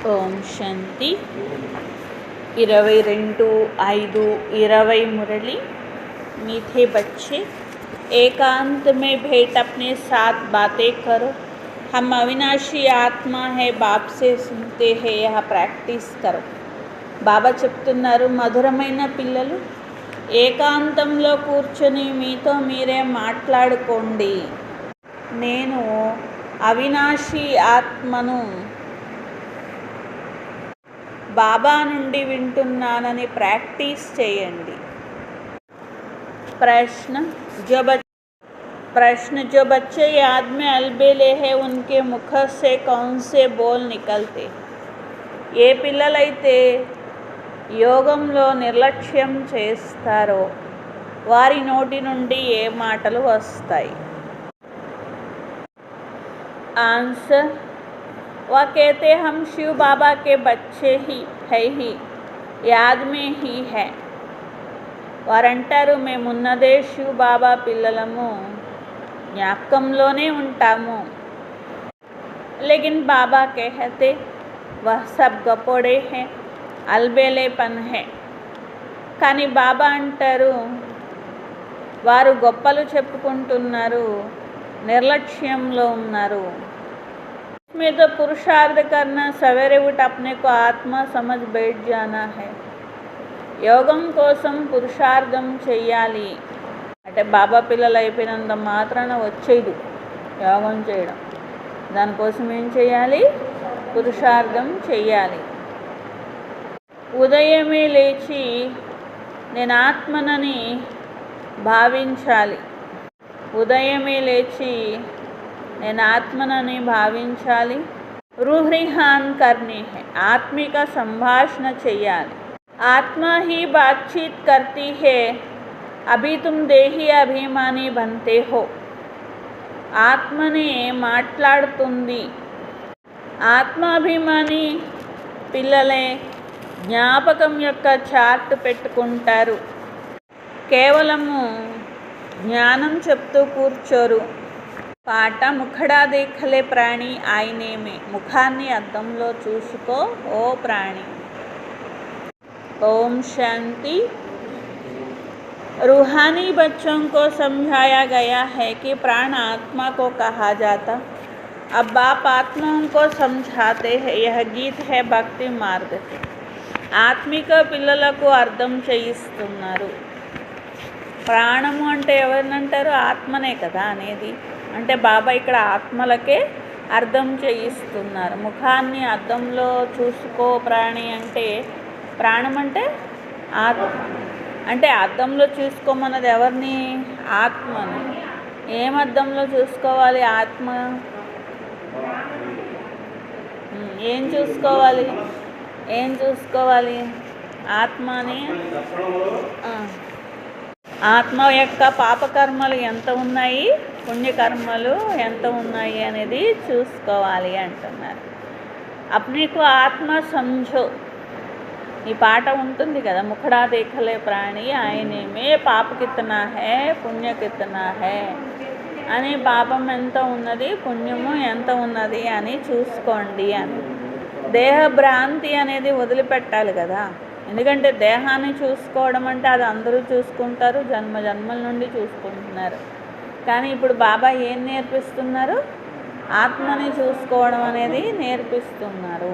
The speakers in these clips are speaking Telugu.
ओम शांति 22/5/20 मुरली। मीठे बच्चे, एकांत में भेंट अपने साथ बातें करो। हम अविनाशी आत्मा है, बाप से सुनते हैं, यह प्रैक्टिस करो। బాబా చెప్తున్నారు, మధురమైన పిల్లలు, ఏకాంతంలో కూర్చొని మీతో మీరే మాట్లాడుకోండి. నేను అవినాశి ఆత్మను బాబా నుండి వింటున్నానని ప్రాక్టీస్ చేయండి. प्रश्न जो बच्चे याद में अलबेले हैं, उनके मुख से कौन से बोल निकलते? ఏ పిల్లలైతే యోగంలో నిర్లక్ష్యం చేస్తారో వారి నోటి నుండి ఏ మాటలు వస్తాయి? आंसर, वह कहते हम शिव बाबा के बच्चे ही है, ही याद में ही है. వారంటారు, మేమున్నదే శివ్ బాబా పిల్లలము, జ్ఞాపకంలోనే ఉంటాము. लेकिन बाबा कहते वह सब गपोड़े हैं, అల్బేలేపన్ है. కానీ బాబా అంటారు, వారు గొప్పలు చెప్పుకుంటున్నారు, నిర్లక్ష్యంలో ఉన్నారు. में तो पुरुषार्थ करना, सवेरे उठ अपने को आत्मा समझ बैठ जाना है. యోగం కోసం పురుషార్థం చెయ్యాలి. అంటే బాబా పిల్లలు అయిపోయినంత మాత్రాన వచ్చేది యోగం చేయడం. దానికోసం ఏం చేయాలి? పురుషార్థం చెయ్యాలి. ఉదయమే లేచి నేను ఆత్మనని భావించాలి. ఉదయమే లేచి నేను ఆత్మనని భావించాలి. రూహ్రిహాన్ కర్నీ హై, ఆత్మిక సంభాషణ చెయ్యాలి. आत्मा ही बातचीत करती है, अभी तुम देही अभिमानी बनते हो. ఆత్మనే మాట్లాడుతుంది. ఆత్మాభిమాని పిల్లలే జ్ఞాపకం యొక్క చార్ట్ పెట్టుకుంటారు. కేవలము జ్ఞానం చెప్తూ కూర్చోరు. పాట ముఖడా దేఖలే ప్రాణి ఆయనేమే, ముఖాన్ని అద్దంలో చూసుకో ఓ ప్రాణి. ओम शांति। रूहानी बच्चों को समझाया गया है कि प्राण आत्मा को कहा जाता. अब बाप आत्माओं को समझाते हैं. यह गीत है भक्ति मार्ग के. ఆత్మిక పిల్లలకు అర్థం చేయిస్తున్నారు. ప్రాణము అంటే ఎవరినంటారు? ఆత్మనే కదా అనేది. అంటే బాబా ఇక్కడ ఆత్మలకే అర్థం చేయిస్తున్నారు. ముఖాన్ని అద్దంలో చూసుకో ప్రాణి అంటే, ప్రాణం అంటే ఆత్మ. అంటే అద్దంలో చూసుకోమన్నది ఎవరిని? ఆత్మని. ఏం అద్దంలో చూసుకోవాలి? ఆత్మ ఏం చూసుకోవాలి? ఏం చూసుకోవాలి? ఆత్మని. ఆత్మ యొక్క పాపకర్మలు ఎంత ఉన్నాయి, పుణ్యకర్మలు ఎంత ఉన్నాయి అనేది చూసుకోవాలి అంటున్నారు. అప్నేకు ఆత్మ సంజో, ఈ పాట ఉంటుంది కదా, ముఖడా దేఖలే ప్రాణి ఆయనేమే, పాప కితనా హే పుణ్య కితనా హే అని. పాపం ఎంత ఉన్నది, పుణ్యము ఎంత ఉన్నది అని చూసుకోండి అని. దేహ భ్రాంతి అనేది వదిలిపెట్టాలి కదా. ఎందుకంటే దేహాన్ని చూసుకోవడం అంటే అది అందరూ చూసుకుంటారు, జన్మ జన్మల నుండి చూసుకుంటున్నారు. కానీ ఇప్పుడు బాబా ఏం నేర్పిస్తున్నారు? ఆత్మని చూసుకోవడం అనేది నేర్పిస్తున్నారు.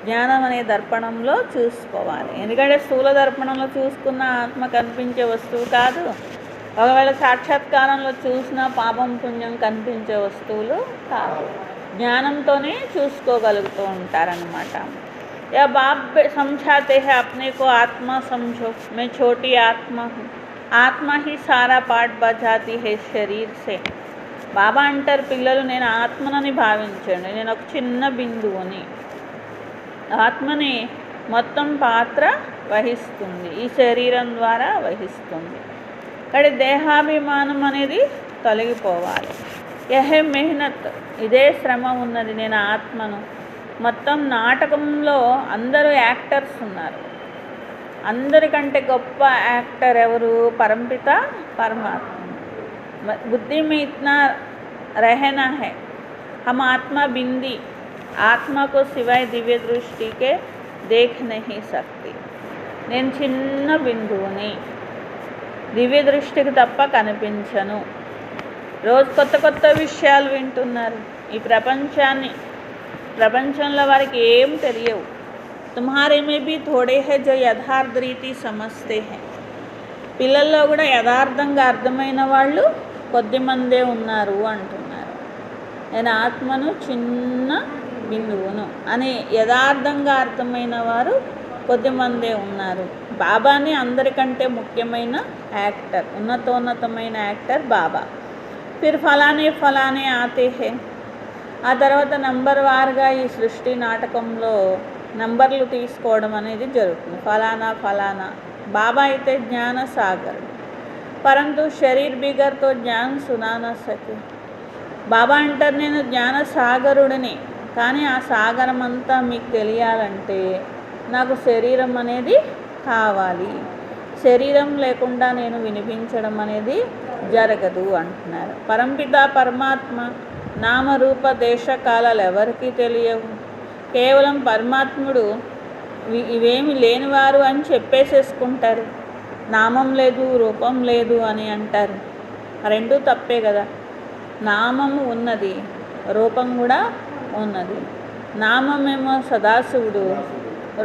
జ్ఞానం అనే దర్పణంలో చూసుకోవాలి. ఎందుకంటే స్థూల దర్పణంలో చూసుకున్న ఆత్మ కనిపించే వస్తువు కాదు. ఒకవేళ సాక్షాత్కారంలో చూసిన పాపం పుణ్యం కనిపించే వస్తువులు కాదు. జ్ఞానంతోనే చూసుకోగలుగుతూ ఉంటారనమాట. या बाप समझाते हैं अपने को आत्मा समझो, मैं छोटी आत्मा हूँ. आत्मा ही सारा पाठ बजाती है शरीर से. బాబా అంటారు, పిల్లలు నేను ఆత్మనని భావించండి, నేను ఒక చిన్న బిందువుని. ఆత్మని మొత్తం పాత్ర వహిస్తుంది, ఈ శరీరం ద్వారా వహిస్తుంది. కానీ దేహాభిమానం అనేది తొలగిపోవాలి. యహే మెహనత్, ఇదే శ్రమ ఉన్నది. నేను ఆత్మను. మొత్తం నాటకంలో అందరూ యాక్టర్స్ ఉన్నారు. అందరికంటే గొప్ప యాక్టర్ ఎవరు? పరంపిత పరమాత్మ. बुद्धि में इतना रहना है. हम आत्मा बिंदी आत्मा को सिवाय दिव्य दृष्टि के देख नहीं सकती. నేను చిన్న బిందువుని, దివ్య దృష్టికి తప్ప కనిపించను. రోజు కొత్త కొత్త విషయాలు వింటున్నారు. ఈ ప్రపంచంలో వారికి ఏం తెలియవు. తుమ్హారే మే భీ థోడే హై జో యథార్థ రీతి సమస్తే హై. పిల్లల్లో కూడా యథార్థంగా అర్థమైన వాళ్ళు కొద్దిమందే ఉన్నారు అంటున్నారు. నేను ఆత్మను చిన్న బిందువును అని యథార్థంగా అర్థమైన వారు కొద్దిమందే ఉన్నారు. బాబాని అందరికంటే ముఖ్యమైన యాక్టర్, ఉన్నతోన్నతమైన యాక్టర్ బాబా. ఫిర్ ఫలానే ఆతే హే. ఆ తర్వాత నంబర్ వారుగా ఈ సృష్టి నాటకంలో నంబర్లు తీసుకోవడం అనేది జరుగుతుంది. ఫలానా. బాబా అయితే జ్ఞాన సాగర్, పరంతు శరీర్ బిగర్తో జ్ఞాన్ సునాన సకే. బాబా అంటారు, నేను జ్ఞాన సాగరుడిని, కానీ ఆ సాగరం అంతా మీకు తెలియాలంటే నాకు శరీరం అనేది కావాలి. శరీరం లేకుండా నేను వినిపించడం అనేది జరగదు అంటున్నారు. పరంపిత పరమాత్మ నామరూప దేశకాలాలు ఎవరికి తెలియవు. కేవలం పరమాత్ముడు ఇవేమి లేనివారు అని చెప్పేసేసుకుంటారు. నామం లేదు, రూపం లేదు అని అంటారు. రెండూ తప్పే కదా. నామము ఉన్నది, రూపం కూడా ఉన్నది. నామమేమో సదాశివుడు,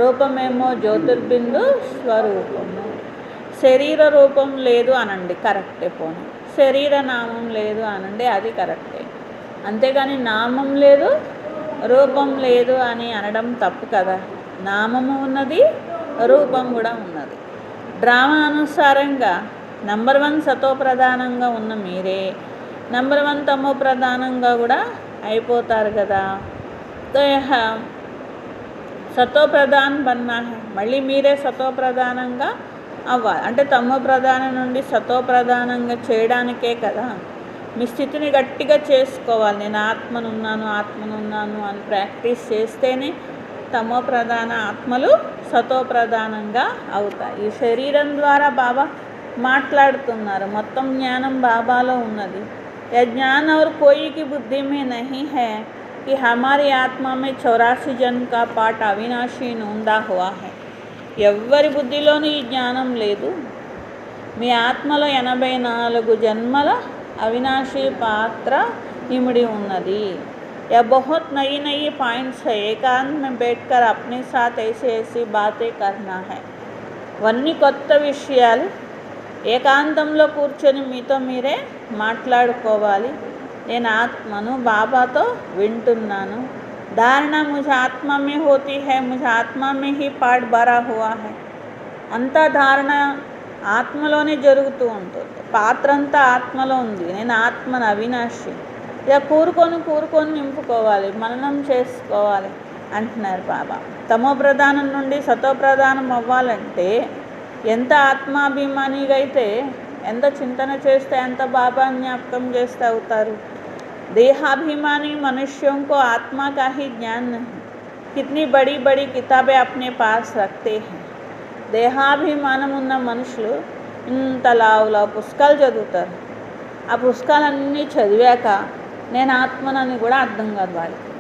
రూపమేమో జ్యోతిర్బిందు స్వరూపము. శరీర రూపం లేదు అనండి, కరెక్టే. పోనీ శరీర నామం లేదు అనండి, అది కరెక్టే. అంతేగాని నామం లేదు, రూపం లేదు అని అనడం తప్పు కదా. నామము ఉన్నది, రూపం కూడా ఉన్నది. డ్రామా అనుసారంగా నంబర్ 1 సతో ప్రధానంగా ఉన్న మీరే నంబర్ 1 తమో ప్రధానంగా కూడా అయిపోతారు కదా. తో సతో ప్రధాన్ బన్నా హై. మళ్ళీ మీరే సతో ప్రధానంగా అవ్వాలి. అంటే తమో ప్రధానం నుండి సతో ప్రధానంగా చేయడానికే కదా. మీ స్థితిని గట్టిగా చేసుకోవాలి. నేను ఆత్మనున్నాను అని ప్రాక్టీస్ చేస్తేనే తమో ప్రధాన ఆత్మలు సతో ప్రధానంగా అవుతాయి. ఈ శరీరం ద్వారా బాబా మాట్లాడుతున్నారు. మొత్తం జ్ఞానం బాబాలో ఉన్నది. यह ज्ञान और कोई की बुद्धि में नहीं है कि हमारी आत्मा में 84 जन्म का पाठ अविनाशी नोंदा हुआ है. ఎవ్వరి బుద్ధిలోనూ ఈ జ్ఞానం లేదు. మీ ఆత్మలో 84 జన్మల అవినాశీ పాత్ర ఇమిడి ఉన్నది. यह बहुत नई पॉइंट्स है. एकांत में बैठकर अपने साथ ऐसी बातें करना है. ఇవన్నీ కొత్త విషయాలు. ఏకాంతంలో కూర్చొని మీతో మీరే మాట్లాడుకోవాలి. నేను ఆత్మను, బాబాతో వింటున్నాను. धारणा मुझे आत्मा में होती है, मुझे आत्मा में ही पाठ भरा हुआ है. అంతా ధారణ ఆత్మలోనే జరుగుతూ ఉంటుంది. పాత్ర అంతా ఆత్మలో ఉంది. నేను ఆత్మను, అవినాశి. ఇక కూరుకొని నింపుకోవాలి, మననం చేసుకోవాలి అంటున్నారు బాబా. తమో ప్రధానం నుండి సతో ప్రధానం అవ్వాలంటే ఎంత ఆత్మాభిమానిగా అయితే, ఎంత చింతన చేస్తే, ఎంత బాబా జ్ఞాపకం చేస్తే అవుతారు. देहाभिमानी मनुष्यों को आत्मा का ही ज्ञान नहीं. कितनी बड़ी बड़ी किताबें अपने पास रखते हैं. దేహాభిమానం ఉన్న మనుషులు ఇంత లావులా పుస్తకాలు చదువుతారు. ఆ పుస్తకాలన్నీ చదివాక నేను ఆత్మనని కూడా అర్థం కాదు వాళ్ళకి.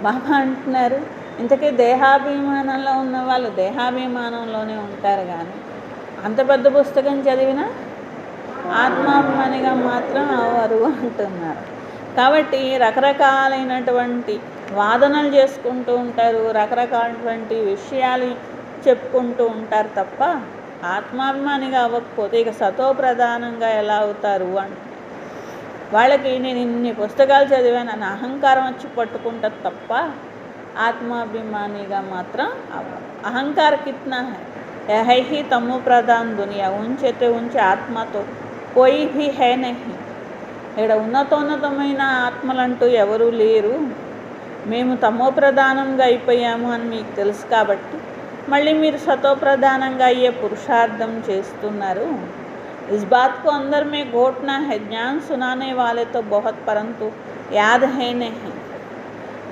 బాబా అంటున్నారు, ఇంతకీ దేహాభిమానంలో ఉన్న వాళ్ళు దేహాభిమానంలోనే ఉంటారు, కానీ అంత పెద్ద పుస్తకం చదివినా ఆత్మాభిమానిగా మాత్రం అవ్వరు అంటున్నారు. కాబట్టి రకరకాలైనటువంటి వాదనలు చేసుకుంటూ ఉంటారు, రకరకాలైనటువంటి విషయాలు చెప్పుకుంటూ ఉంటారు తప్ప ఆత్మాభిమానిగా అవ్వకపోతే ఇక సతో ప్రధానంగా ఎలా అవుతారు అంటే, వాళ్ళకి నేను ఇన్ని పుస్తకాలు చదివాను అని అహంకారం వచ్చి పట్టుకుంటుంది తప్ప ఆత్మాభిమానిగా మాత్రం అవ్వరు. అహంకార కిత్నా హై, యహై హీ తమో ప్రధాన్ దునియా, ఉంచితే ఉంచి ఆత్మతో కోయి భీ హై నహీ. ఇక్కడ ఉన్నతోన్నతమైన ఆత్మలంటూ ఎవరూ లేరు. మేము తమో ప్రధానంగా అయిపోయాము అని మీకు తెలుసు కాబట్టి మళ్ళీ మీరు సతో ప్రధానంగా అయ్యే పురుషార్థం చేస్తున్నారు. ఇస్ బాత్ को अंदर में घोटना है. ज्ञान सुनाने वाले तो बहुत परंतु याद है नहीं.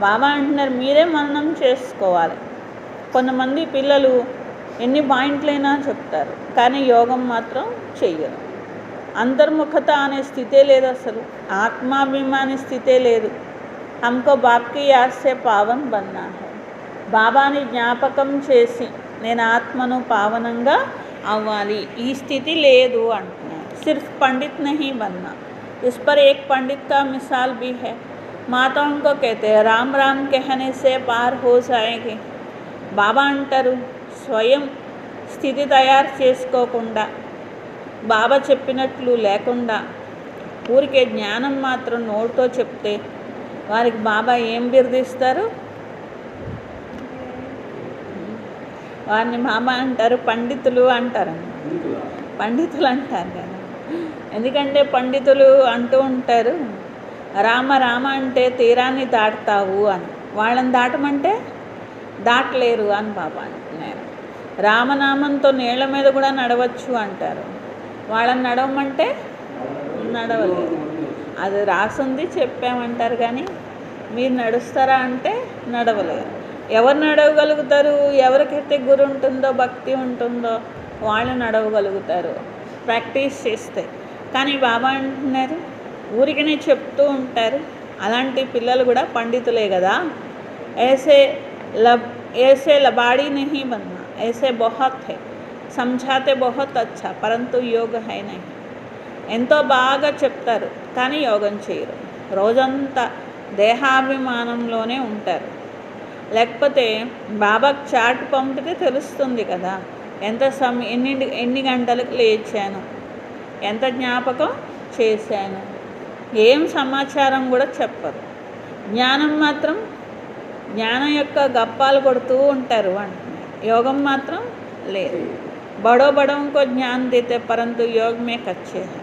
బాబా అంటున్నారు, మీరే మననం చేసుకోవాలి. కొంతమంది పిల్లలు ఎన్ని పాయింట్లైనా చెప్తారు, కానీ యోగం మాత్రం చెయ్యరు. అంతర్ముఖత అనే స్థితే లేదు, అసలు ఆత్మాభిమాని స్థితే లేదు. हमको बाप की याद से पावन बनना है. బాబాని జ్ఞాపకం చేసి నేను ఆత్మను పావనంగా అవ్వాలి. ఈ స్థితి లేదు అంటున్నాను. సిర్ఫ్ పండిత్ నహీ బన్నా. इस पर एक पंडित का मिसाल भी है. माताओं को कहते हैं राम राम कहने से पार हो जाएंगे. బాబా అంటారు స్వయం స్థితి తయారు చేసుకోకుండా, బాబా చెప్పినట్లు లేకుండా ఊరికే జ్ఞానం మాత్రం నోటితో చెప్తే వారికి బాబా ఏం బిరుదిస్తారు? వారిని బాబా అంటారు పండితులు అంటారు. పండితులు అంటారు కదా. ఎందుకంటే పండితులు అంటూ ఉంటారు రామ రామ అంటే తీరాన్ని దాటుతావు అని. వాళ్ళని దాటమంటే దాటలేరు అని బాబా అంటున్నారు. రామనామంతో నీళ్ల మీద కూడా నడవచ్చు అంటారు. వాళ్ళని నడవమంటే నడవలేరు. అది రాసుంది చెప్పామంటారు కానీ మీరు నడుస్తారా అంటే నడవలేరు. ఎవరు నడవగలుగుతారు? ఎవరికైతే గురు ఉంటుందో, భక్తి ఉంటుందో వాళ్ళు నడవగలుగుతారు ప్రాక్టీస్ చేస్తే. కానీ బాబా అంటున్నారు ఊరికనే చెప్తూ ఉంటారు. అలాంటి పిల్లలు కూడా పండితులే కదా. ऐसे लबाड़ी नहीं बनना, ऐसे बहुत है, समझाते बहुत अच्छा परंतु योग है नहीं. ఎంతో బాగా చెప్తారు కానీ యోగం చేయరు. రోజంతా దేహాభిమానంలోనే ఉంటారు. లేకపోతే బాబాకు చాట్ పంపితే తెలుస్తుంది కదా ఎంత ఎన్ని గంటలకు లేచాను, ఎంత జ్ఞాపకం చేశాను, ఏం సమాచారం కూడా చెప్పరు. జ్ఞానం మాత్రం జ్ఞానం యొక్క గప్పాలు కొడుతూ ఉంటారు అంటున్నారు. యోగం మాత్రం లేదు. బడో బడోంకో జ్ఞానం దేతే పరంతు యోగ మే కచ్చే హై.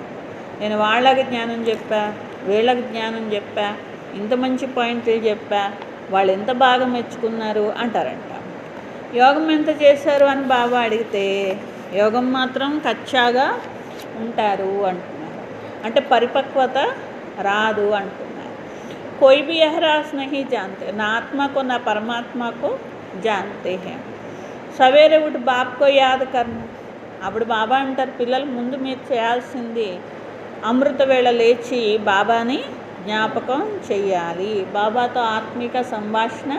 నేను వాళ్ళకి జ్ఞానం చెప్పా, వీళ్ళకి జ్ఞానం చెప్పా, ఇంత మంచి పాయింట్లు చెప్పా, వాళ్ళు ఎంత బాగా మెచ్చుకున్నారు అంటారంట. యోగం ఎంత చేశారు అని బాబా అడిగితే యోగం మాత్రం కచ్చాగా ఉంటారు అంటున్నారు. అంటే పరిపక్వత రాదు అంటున్నారు. कोई भी एहसास नहीं जानते, ना आत्मा को ना परमात्मा को जानते हैं. సవేరే ఉठ బాప్ కో యాద్ కర్నా. అప్పుడు బాబా అంటారు పిల్లలు ముందు మీరు చేయాల్సింది అమృత వేళ లేచి బాబాని జ్ఞాపకం చేయాలి, బాబాతో ఆత్మిక సంభాషణ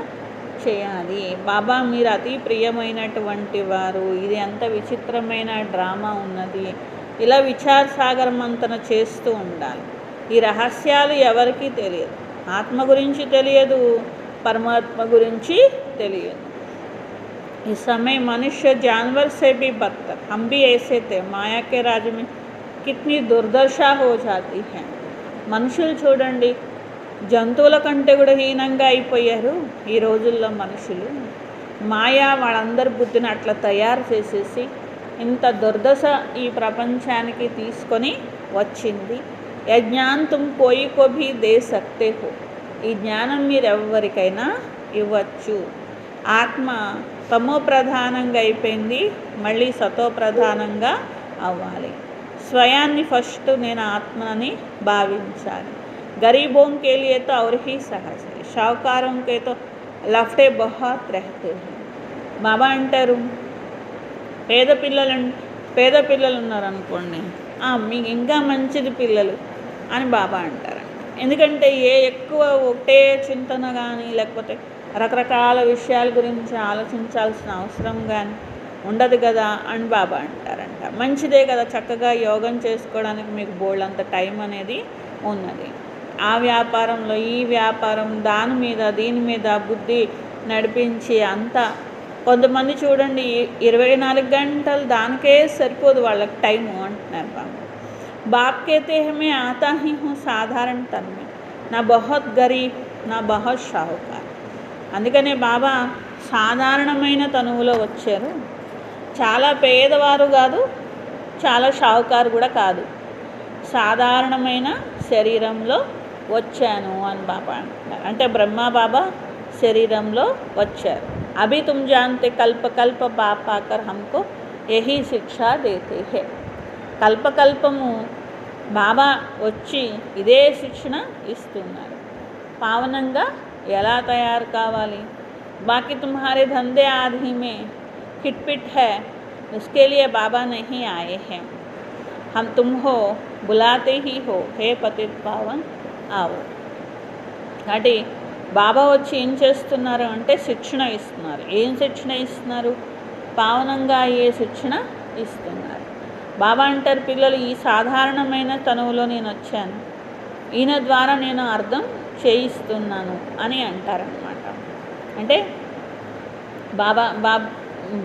చేయాలి. బాబా మీరు అతి ప్రియమైనటువంటి వారు, ఇది ఎంత విచిత్రమైన డ్రామా ఉన్నది, ఇలా విచార సాగర మంతన చేస్తూ ఉండాలి. ఈ రహస్యాలు ఎవరికీ తెలియదు. ఆత్మ గురించి తెలియదు, పరమాత్మ గురించి తెలియదు. ఈ समय मनुष्य जानवर से भी बदतर, हम भी ऐसे थे, माया के राज में कितनी दुर्दशा हो जाती है. మనుషులు చూడండి జంతువుల కంటే కూడా హీనంగా అయిపోయారు ఈ రోజుల్లో మనుషులు. మాయా వాళ్ళందరి బుద్ధిని అట్లా తయారు చేసేసి ఇంత దుర్దశ ఈ ప్రపంచానికి తీసుకొని వచ్చింది. ఏ జ్ఞాన్ తుమ్ కోయి కో భీ దే సక్తే హో. ఈ జ్ఞానం మీరు ఎవరికైనా ఇవ్వచ్చు. ఆత్మ తమో ప్రధానంగా అయిపోయింది, మళ్ళీ సతో ప్రధానంగా అవ్వాలి. స్వయాన్ని ఫస్ట్ నేను ఆత్మని భావించాలి. గరీబోं के लिए तो और ही सहज है, షావుకారోं के तो లఫ్టే बहुत रहते हैं. బాబా అంటారు పేద పిల్లలు ఉన్నారనుకోండి, మీకు ఇంకా మంచిది పిల్లలు అని బాబా అంటారు. ఎందుకంటే ఎక్కువ ఒకటే చింతన కానీ లేకపోతే రకరకాల విషయాల గురించి ఆలోచించాల్సిన అవసరం కానీ ఉండదు కదా అని బాబా అంటారంట. మంచిదే కదా, చక్కగా యోగం చేసుకోవడానికి మీకు బోల్డంత టైం అనేది ఉన్నది. ఆ వ్యాపారంలో ఈ వ్యాపారం దాని మీద దీని మీద బుద్ధి నడిపించి అంతా కొంతమంది చూడండి 24 గంటలు దానికే సరిపోదు వాళ్ళకి టైము అంటున్నారు బాబా. బాప్ कहते हैं मैं आता ही हूँ साधारण तन में, ना बहुत गरीब ना बहुत షావుకార్. అందుకనే బాబా సాధారణమైన తనువులో వచ్చారు. చాలా పేదవారు కాదు, చాలా షావుకారు కూడా కాదు, సాధారణమైన శరీరంలో వచ్చాను అని బాబా అంటున్నారు. అంటే బ్రహ్మ బాబా శరీరంలో వచ్చారు. అభి తుమ్ జాన్తే కల్ప కల్ప బాప్ ఆకర్ హమ్కో యహీ శిక్షా దేతే హే. కల్పకల్పము బాబా వచ్చి ఇదే శిక్షణ ఇస్తున్నారు. పావనంగా ఎలా తయారు కావాలి. బాకీ తుమ్హారే ధందే ఆధీ మే खिटपिट है, उसके लिए बाबा नहीं आए हैं. हम तुम हो बुलाते ही हो, हे पतित पावन आओ. కాబట్టి బాబా వచ్చి ఏం చేస్తున్నారు అంటే శిక్షణ ఇస్తున్నారు. ఏం శిక్షణ ఇస్తున్నారు? పావనంగా అయ్యే శిక్షణ ఇస్తున్నారు. బాబా అంటారు, పిల్లలు ఈ సాధారణమైన తనువులో నేను వచ్చాను, ఈయన ద్వారా నేను అర్థం చేయిస్తున్నాను అని అంటారనమాట. అంటే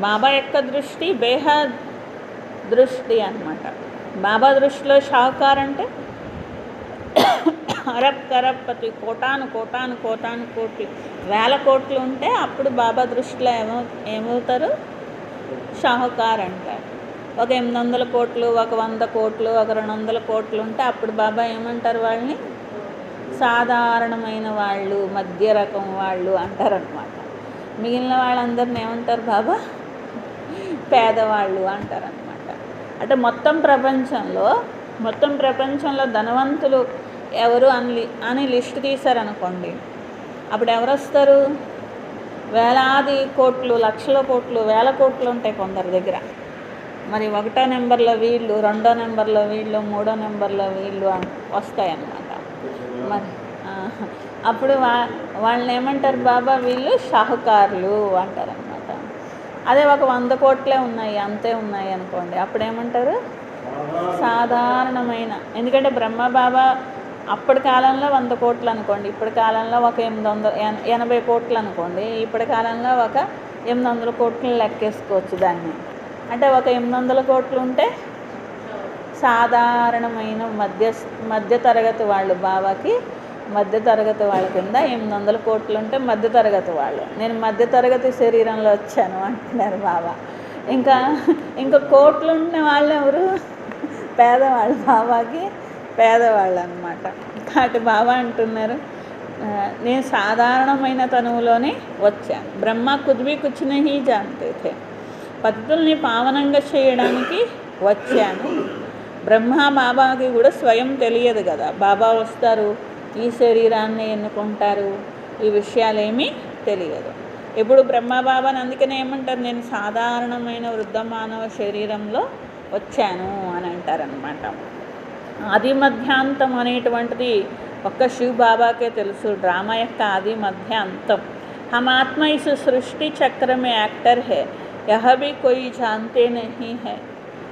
బాబా యొక్క దృష్టి బేహద్ దృష్టి అన్నమాట. బాబా దృష్టిలో షావుకార్ అంటే అరబ్ కరబ్పతి, కోటాను కోట్లు వేల కోట్లు ఉంటే అప్పుడు బాబా దృష్టిలో ఏమవుతారు? షాహుకార్ అంటారు. ఒక 800 కోట్లు, ఒక 100 కోట్లు, ఒక 200 కోట్లు ఉంటే అప్పుడు బాబా ఏమంటారు? వాళ్ళని సాధారణమైన వాళ్ళు, మధ్య రకం వాళ్ళు అంటారనమాట. మిగిలిన వాళ్ళందరిని ఏమంటారు బాబా? పేదవాళ్ళు అంటారనమాట. అంటే మొత్తం ప్రపంచంలో ధనవంతులు ఎవరు అని లిస్ట్ తీశారనుకోండి, అప్పుడు ఎవరు వస్తారు? వేలాది కోట్లు, లక్షల కోట్లు, వేల కోట్లు ఉంటాయి కొందరి దగ్గర. మరి 1వ నెంబర్లో వీళ్ళు, 2వ నెంబర్లో వీళ్ళు, 3వ నెంబర్లో వీళ్ళు వస్తాయన్నమాట. మరి అప్పుడు వాళ్ళని ఏమంటారు బాబా? వీళ్ళు షాహుకారులు అంటారనమాట. అదే ఒక 100 కోట్లే ఉన్నాయి, అంతే ఉన్నాయి అనుకోండి, అప్పుడు ఏమంటారు? సాధారణమైన. ఎందుకంటే బ్రహ్మబాబా అప్పటి కాలంలో 100 కోట్లు అనుకోండి, ఇప్పటి కాలంలో ఒక 880 కోట్లు అనుకోండి, ఇప్పటి కాలంలో ఒక 800 కోట్లు లెక్కేసుకోవచ్చు దాన్ని. అంటే ఒక 800 కోట్లు ఉంటే సాధారణమైన మధ్యతరగతి వాళ్ళు. బాబాకి మధ్యతరగతి వాళ్ళ కింద 800 కోట్లు ఉంటే మధ్యతరగతి వాళ్ళు. నేను మధ్యతరగతి శరీరంలో వచ్చాను అంటున్నారు బాబా. ఇంకా కోట్లు ఉన్న వాళ్ళు ఎవరు? పేదవాళ్ళు. బాబాకి పేదవాళ్ళు అన్నమాట. కాబట్టి బాబా అంటున్నారు, నేను సాధారణమైన తనువులోనే వచ్చాను. బ్రహ్మ కుద్వి కుచ్చినహి జాంతే థే, పద్ధతుల్ని పావనంగా చేయడానికి వచ్చాను. బ్రహ్మ బాబాకి కూడా స్వయం తెలియదు కదా. బాబా వస్తారు, ఈ శరీరాన్ని ఎన్నుకుంటారు, ఈ విషయాలేమీ తెలియదు. ఇప్పుడు బ్రహ్మబాబాని అందుకనే ఏమంటారు? నేను సాధారణమైన వృద్ధ మానవ శరీరంలో వచ్చాను అని అంటారనమాట. ఆది మధ్యాంతం అనేటువంటిది ఒక్క శివ్ బాబాకే తెలుసు. డ్రామా యొక్క ఆది మధ్య అంతం. हम आत्मा इस सृष्टि चक्र में एक्टर है, यह भी कोई जानते नहीं है.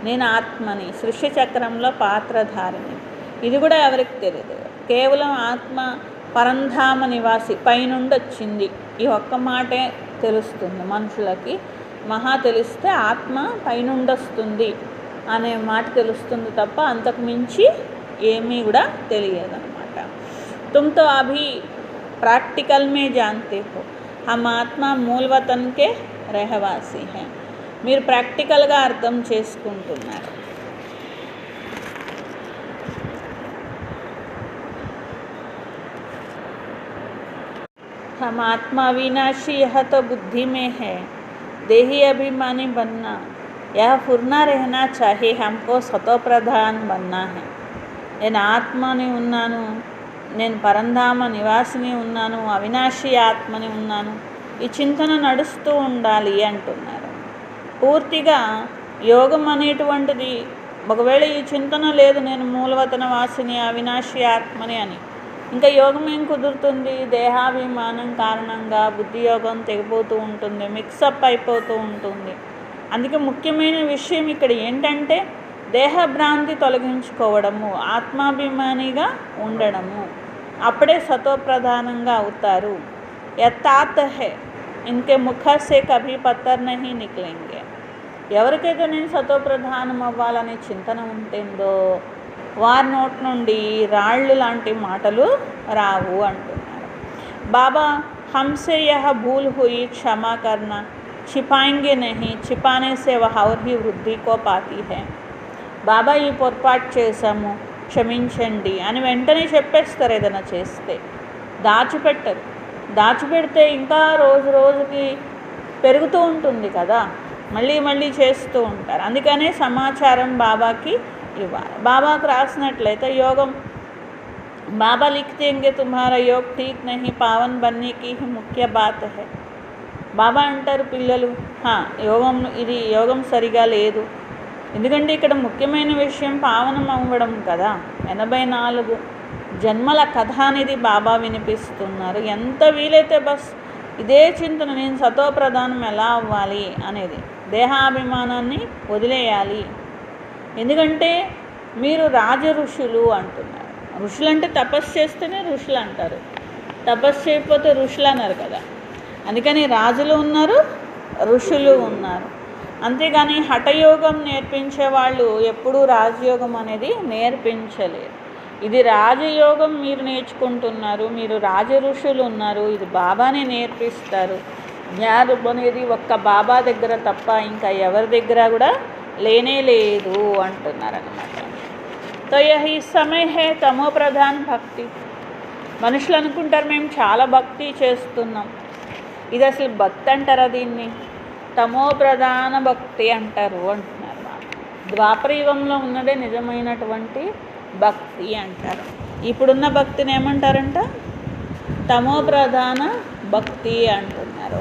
నేను ఆత్మని, సృష్టి చక్రంలో పాత్రధారిని, ఇది కూడా ఎవరికి తెలియదు. కేవలం ఆత్మ పరంధామ నివాసి, పైనుండి వచ్చింది, ఈ ఒక్క మాటే తెలుస్తుంది మనుషులకి. మహా తెలిస్తే ఆత్మ పైనుండి వస్తుంది అనే మాట తెలుస్తుంది తప్ప అంతకు మించి ఏమీ కూడా తెలియదు అనమాట. तुम तो अभी प्रैक्टिकल में जानते हो, हम आत्मा मूल वतन के रहवासी हैं. మీరు ప్రాక్టికల్గా అర్థం చేసుకుంటున్నారు. हम आत्मा अविनाशी, यह तो बुद्धि में है. देही अभिमानी बनना, यह फुरना रहना चाहिए. हमको सतोप्रधान बनना है. నేను ఆత్మని ఉన్నాను, నేను పరంధామ నివాసిని ఉన్నాను, అవినాశి ఆత్మని ఉన్నాను, ఈ చింతన నడుస్తూ ఉండాలి అంటున్నారు. పూర్తిగా యోగం అనేటువంటిది, ఒకవేళ ఈ చింతన లేదు, నేను మూలవతన వాసిని, అవినాశి ఆత్మని అని, ఇంకా యోగం ఏం కుదురుతుంది? దేహాభిమానం కారణంగా బుద్ధి యోగం తెగిపోతూ ఉంటుంది, మిక్సప్ అయిపోతూ ఉంటుంది. అందుకే ముఖ్యమైన విషయం ఇక్కడ ఏంటంటే దేహభ్రాంతి తొలగించుకోవడము, ఆత్మాభిమానిగా ఉండడము. అప్పుడే సతోప్రధానంగా అవుతారు. యథాత్ హే ఇన్కే ముఖ సే కభీ పత్తర్ నహీ నిక్లెంగే. ఎవరికైతే నేను సతోప్రధానం అవ్వాలనే చింతన ఉంటుందో వారి నోటి నుండి రాళ్ళు లాంటి మాటలు రావు అంటున్నారు బాబా. హమ్సే యహ భూల్ హుయి క్షమా కర్నా, छिपाएंगे नहीं, छिपाने से वह और भी वृद्धि को पाती है. బాబా ఈ పొరపాటు చేశాము, క్షమించండి అని వెంటనే చెప్పేస్తారు. ఏదైనా చేస్తే దాచిపెట్టరు. దాచిపెడితే ఇంకా రోజు రోజుకి పెరుగుతూ ఉంటుంది కదా, మళ్ళీ మళ్ళీ చేస్తూ ఉంటారు. అందుకనే సమాచారం బాబాకి ఇవ్వాలి. బాబాకు రాసినట్లయితే యోగం, బాబా లిఖతేంగే తుమ్హారా యోగ్ ఠీక్ నహీ, పావన్ బన్నే కి హీ ముఖ్య బాత్ హై. బాబా అంటారు, పిల్లలు ఇది యోగం సరిగా లేదు. ఎందుకంటే ఇక్కడ ముఖ్యమైన విషయం పావనం అవ్వడం కదా. 84 జన్మల కథ అనేది బాబా వినిపిస్తున్నారు. ఎంత వీలైతే బస్ ఇదే చింతన, నేను సతోప్రధానం ఎలా అవ్వాలి అనేది, దేహాభిమానాన్ని వదిలేయాలి. ఎందుకంటే మీరు రాజ ఋషులు అంటున్నారు. ఋషులు అంటే తపస్సు చేస్తేనే ఋషులు అంటారు, తపస్సు చేయకపోతే ఋషులు అన్నారు కదా. అందుకని రాజులు ఉన్నారు, ఋషులు ఉన్నారు. అంతేగాని హఠయోగం నేర్పించే వాళ్ళు ఎప్పుడూ రాజయోగం అనేది నేర్పించలేరు. ఇది రాజయోగం మీరు నేర్చుకుంటున్నారు, మీరు రాజ ఋషులు ఉన్నారు, ఇది బాబానే నేర్పిస్తారు. జ్ఞానం అనేది ఒక్క బాబా దగ్గర తప్ప ఇంకా ఎవరి దగ్గర కూడా లేనే లేదు అంటున్నారన్నమాట. తో యహీ సమయ హే తమో ప్రధాన్ భక్తి. మనుషులు అనుకుంటారు మేము చాలా భక్తి చేస్తున్నాం, ఇది అసలు భక్తి అంటారా? దీన్ని తమో ప్రధాన భక్తి అంటారు అంటున్నారు. ద్వాపరయుగంలో ఉన్నదే నిజమైనటువంటి భక్తి అంటారు. ఇప్పుడున్న భక్తిని ఏమంటారంట? తమో ప్రధాన భక్తి అంటున్నారు.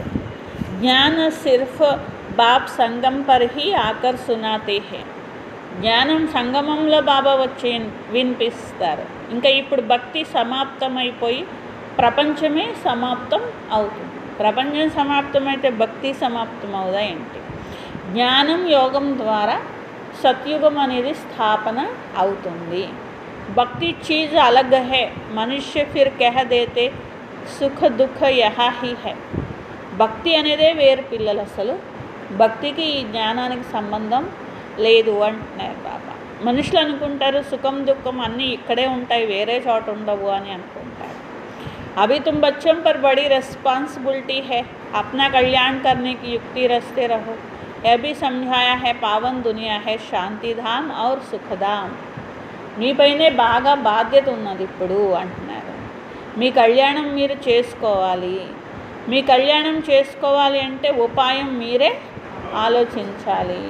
జ్ఞాన సిర్ఫ్ బాప్ సంగం పర్ హీ ఆకర్ సునాతే హే. జ్ఞానం సంగమంలో బాబా వచ్చి వినిపిస్తారు. ఇంకా ఇప్పుడు భక్తి సమాప్తమైపోయి ప్రపంచమే సమాప్తం అవుతుంది. ప్రపంచం సమాప్తమైతే భక్తి సమాప్తం అవుదా ఏంటి? జ్ఞానం యోగం ద్వారా సత్యుగం అనేది స్థాపన అవుతుంది. భక్తి చీజ్ అలగ్ హై, మనుష్య ఫిర్ కహ దేతే సుఖ దుఃఖ యహా హీ హై. భక్తి అనేదే వేరు పిల్లలు, అసలు భక్తికి ఈ జ్ఞానానికి సంబంధం లేదు అంటున్నారు బాబా. మనుషులు అనుకుంటారు సుఖం దుఃఖం అన్నీ ఇక్కడే ఉంటాయి, వేరే చోట ఉండవు అని అనుకుంటారు. अभी तुम बच्चों पर बड़ी रिस्पॉन्सिबिलिटी है, अपना कल्याण करने की युक्ति रचते रहो. यह भी समझाया है पावन दुनिया है శాంతిధామ్ और సుఖధామ్. మీపైనే బాగా బాధ్యత ఉన్నది ఇప్పుడు అంటున్నారు. మీ కళ్యాణం మీరు చేసుకోవాలి. మీ కళ్యాణం చేసుకోవాలి అంటే ఉపాయం మీరే ఆలోచించాలి.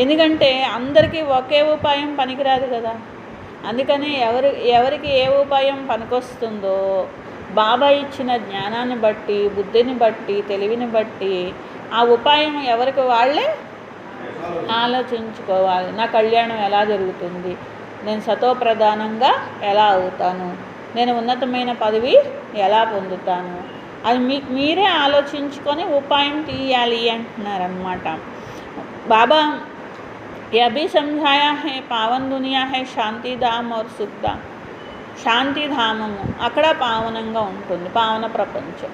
ఎందుకంటే అందరికీ ఒకే ఉపాయం పనికిరాదు కదా. అందుకని ఎవరికి ఏ ఉపాయం పనికొస్తుందో బాబా ఇచ్చిన జ్ఞానాన్ని బట్టి, బుద్ధిని బట్టి, తెలివిని బట్టి ఆ ఉపాయం ఎవరికి వాళ్ళే ఆలోచించుకోవాలి. నా కళ్యాణం ఎలా జరుగుతుంది, నేను సతోప్రధానంగా ఎలా అవుతాను, నేను ఉన్నతమైన పదవి ఎలా పొందుతాను, అది మీకు మీరే ఆలోచించుకొని ఉపాయం తీయాలి అంటున్నారన్నమాట బాబా. यह भी समझाया है पावन दुनिया है శాంతిధామ్ और సుఖధామ్. శాంతిధామము అక్కడ పావనంగా ఉంటుంది, పావన ప్రపంచం.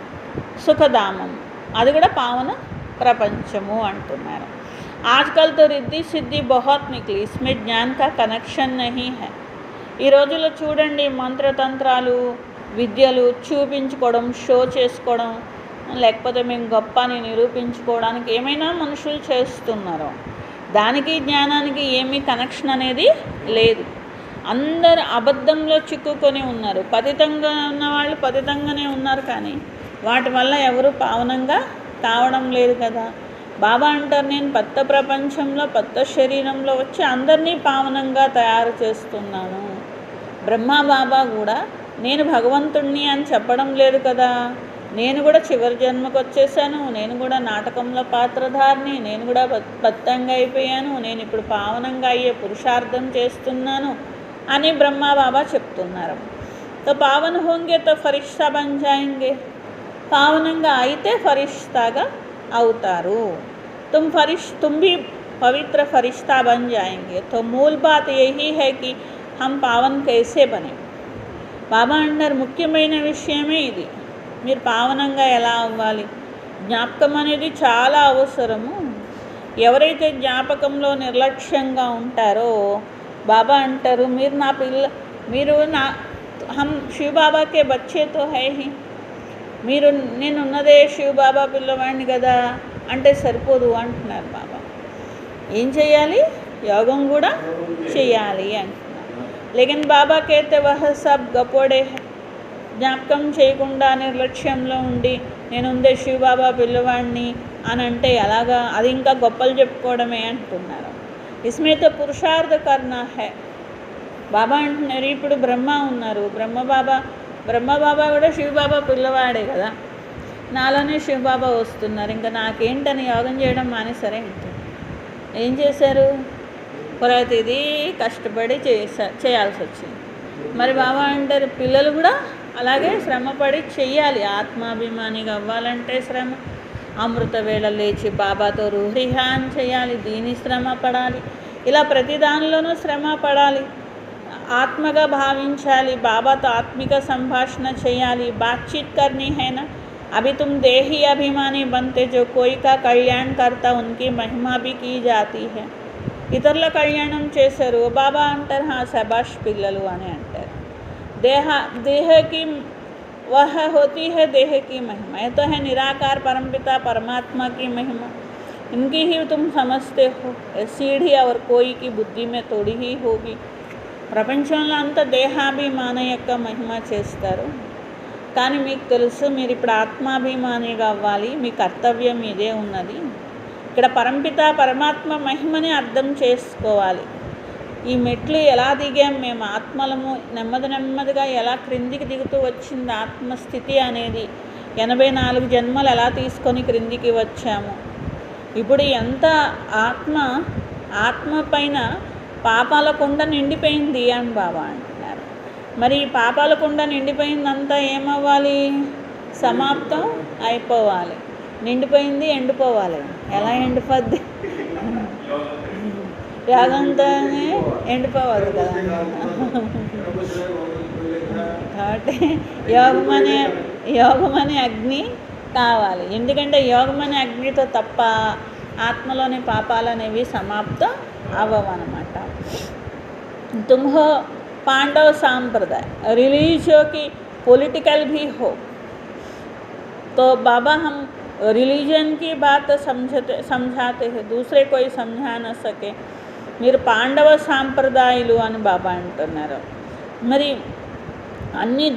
సుఖధామము అది కూడా పావన ప్రపంచము అంటున్నారు. ఆజ్కల్ తో రిద్ధి సిద్ధి బహుత్ నిక్లీ, ఇస్మే జ్ఞాన్ కా కనెక్షన్ నహీ హై. ఈ రోజుల్లో చూడండి మంత్రతంత్రాలు, విద్యలు చూపించుకోవడం, షో చేసుకోవడం, లేకపోతే మేము గొప్ప అని నిరూపించుకోవడానికి ఏమైనా మనుషులు చేస్తున్నారు. దానికి జ్ఞానానికి ఏమీ కనెక్షన్ అనేది లేదు. అందరు అబద్ధంలో చిక్కుకొని ఉన్నారు. పతితంగా ఉన్నవాళ్ళు పతితంగానే ఉన్నారు, కానీ వాటి వల్ల ఎవరు పావనంగా కావడం లేదు కదా. బాబా అంటారు నేను కొత్త ప్రపంచంలో కొత్త శరీరంలో వచ్చి అందరినీ పావనంగా తయారు చేస్తున్నాను. బ్రహ్మ బాబా కూడా నేను భగవంతుణ్ణి అని చెప్పడం లేదు కదా. నేను కూడా చివరి జన్మకు వచ్చేసాను, నేను కూడా నాటకంలో పాత్రధారిని, నేను కూడా బద్ధంగా అయిపోయాను, నేను ఇప్పుడు పావనంగా అయ్యే పురుషార్థం చేస్తున్నాను అని బ్రహ్మ బాబా చెప్తున్నారు. తో పావన హోంగే తో ఫరిష్తా బన్ జాయేంగే. పావనంగా అయితే ఫరిష్తాగా అవుతారు. तुम भी पवित्र फरिश्ता बन जाएंगे. तो मूल बात यही है कि हम पावन कैसे बने. బాబా అంటారు ముఖ్యమైన విషయమే ఇది, మీరు పావనంగా ఎలా అవ్వాలి. జ్ఞాపకం అనేది చాలా అవసరము. ఎవరైతే జ్ఞాపకంలో నిర్లక్ష్యంగా ఉంటారో బాబా అంటారు మీరు నా హమ్ శివ బాబాకే బచ్చేతో హై హీ. మీరు నేనున్నదే శివ బాబా పిల్లవాడిని కదా అంటే సరిపోదు అంటున్నారు బాబా. ఏం చేయాలి? యోగం కూడా చేయాలి అంటున్నారు. లేకిన్ బాబా కైతే వహ సబ్ గపోడే హై. జ్ఞాపకం చేయకుండా నిర్లక్ష్యంలో ఉండి నేనుందే శివ బాబా పిల్లవాడిని అని అంటే అలాగా, అది ఇంకా గొప్పలు చెప్పుకోవడమే అంటున్నారు. ఇస్మేతో పురుషార్థ కర్నా హై. బాబా అంటున్నారు ఇప్పుడు బ్రహ్మ ఉన్నారు, బ్రహ్మ బాబా కూడా శివబాబా పిల్లవాడే కదా, నాలోనే శివబాబా వస్తున్నారు. ఇంకా నాకేంటని యోగం చేయడం మానేసరే ఏంటి? ఏం చేశారు? ప్రతిదీ కష్టపడి చేయాల్సి వచ్చింది. మరి బాబా అంటారు పిల్లలు కూడా అలాగే శ్రమపడి చెయ్యాలి. ఆత్మాభిమానిగా అవ్వాలంటే శ్రమ. అమృత వేళ లేచి బాబాతో రూహిహాన్ చేయాలి, దీని శ్రమ పడాలి. ఇలా ప్రతి దానిలోనూ శ్రమ పడాలి. ఆత్మగా భావించాలి, బాబాతో ఆత్మిక సంభాషణ చేయాలి. బాతచీత్ కర్నీ హైనా. अभी तुम देही अभिमानी बनते, जो कोई का कल्याण करता उनकी महिमा भी की जाती है. ఇతరుల కళ్యాణం చేశారు బాబా అంటారు, శబాష్ పిల్లలు అని అంటారు. देह की वह होती है देह की महिमा. ये तो है निराकार परमपिता परमात्मा की महिमा. इनकी ही तुम समझते हो. सीढ़ी और कोई की बुद्धि में थोड़ी ही होगी. ప్రపంచంలో అంతా దేహాభిమాన యొక్క మహిమ చేస్తారు. కానీ మీకు తెలుసు మీరు ఇప్పుడు ఆత్మాభిమానిగా అవ్వాలి, మీ కర్తవ్యం ఇదే ఉన్నది. ఇక్కడ పరంపిత పరమాత్మ మహిమని అర్థం చేసుకోవాలి. ఈ మెట్లు ఎలా దిగాం మేము ఆత్మలము, నెమ్మదిగా ఎలా క్రిందికి దిగుతూ వచ్చింది ఆత్మస్థితి అనేది. 84 జన్మలు ఎలా తీసుకొని క్రిందికి వచ్చాము. ఇప్పుడు ఎంత ఆత్మ పైన పాపాల కుండ నిండిపోయింది అని బాబా అంటున్నారు. మరి ఈ పాపాల కుండ నిండిపోయిందంతా ఏమవ్వాలి? సమాప్తం అయిపోవాలి. నిండిపోయింది ఎండిపోవాలి. ఎలా ఎండిపోద్ది? యాగంతోనే ఎండిపోవాలి కదా. కాబట్టి యోగమనే అగ్ని కావాలి. ఎందుకంటే యోగమనే అగ్నితో తప్ప ఆత్మలోని పాపాలు అనేవి సమాప్తం అవ్వవన్నమాట. तुम हो पांडव सांप्रदाय, रिलीजियो की पॉलिटिकल भी हो. तो बाबा हम रिलीजन की बात समझाते हैं, दूसरे कोई समझा न सके. మీరు పాండవ సాంప్రదాయాలు అని బాబా అంటున్నారు. మరి అన్ని